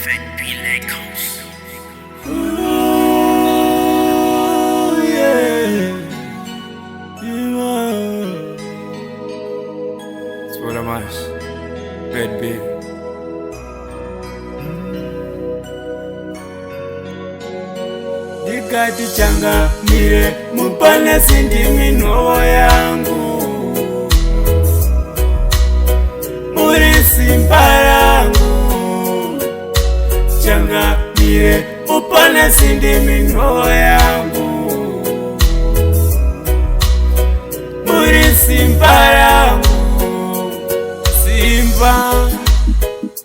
Faites puis les cons. Spoiler mais. Bad baby. Ndikati changamire mupane sindimi nhoo yangu, muri simba rangu. Changamire mupane sindimi nhoo yangu, muri simba rangu. Simba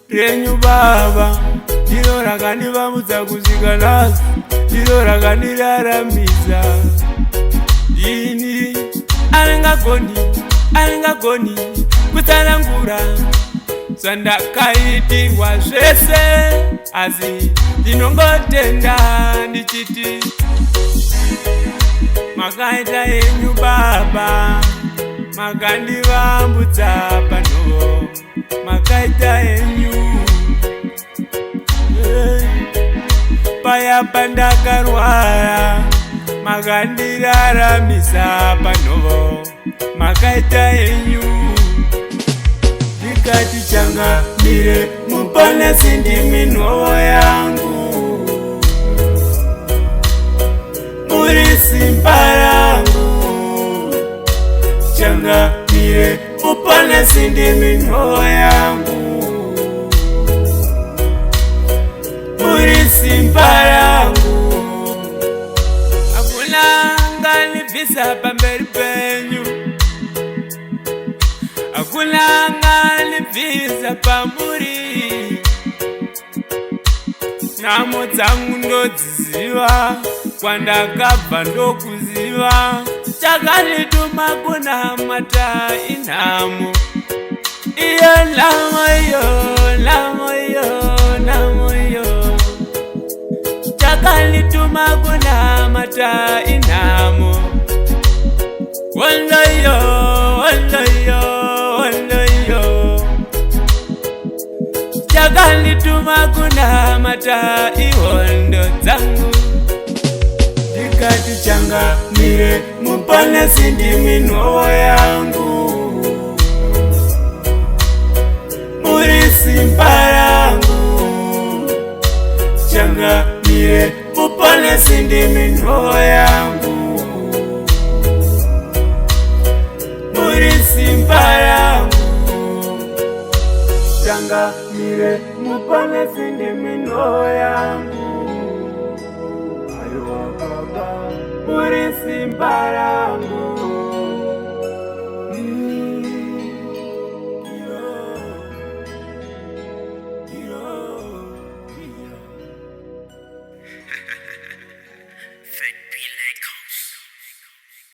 renyu baba ndiro rakandivamudza kusvika nhasi, ndiro rakandiraramisa. Ini aringagoni kutsanangura zvandakaitirwa zvese, asi ndinongotenda ndichiti makaita yenyu baba, makandivambudza panhoo, makaita yenyu. Paya pandakarwara makandiraramisa panhoo, makaita yenyu. Ndikati changamire mupane sindimi nhoo yangu, muri simba rangu. Changamire mupane sindimi nhoo yangu, muri simba rangu. Hakuna anganibvisa pamberi penyu, hakuna anganibvisa pamuri. Nhamo dzangu ndodziziva, kwandakabva ndokuziva. Chakandituma kunamata inhamo, iyo nhamo iyo, nhamo iyo, nhamo iyo. Chakandituma kunamata inhamo, wondo iyo, wondo iyo, wondo iyo. Chakandituma kunamata ihondo dzangu. Ndikati changamire mupane sindimi nhoo yangu, muri simba rangu. Changamire mupane sindimi nhoo yangu, muri simba rangu. Changamire mupane sindimi nhoo yangu, muri simba rangu.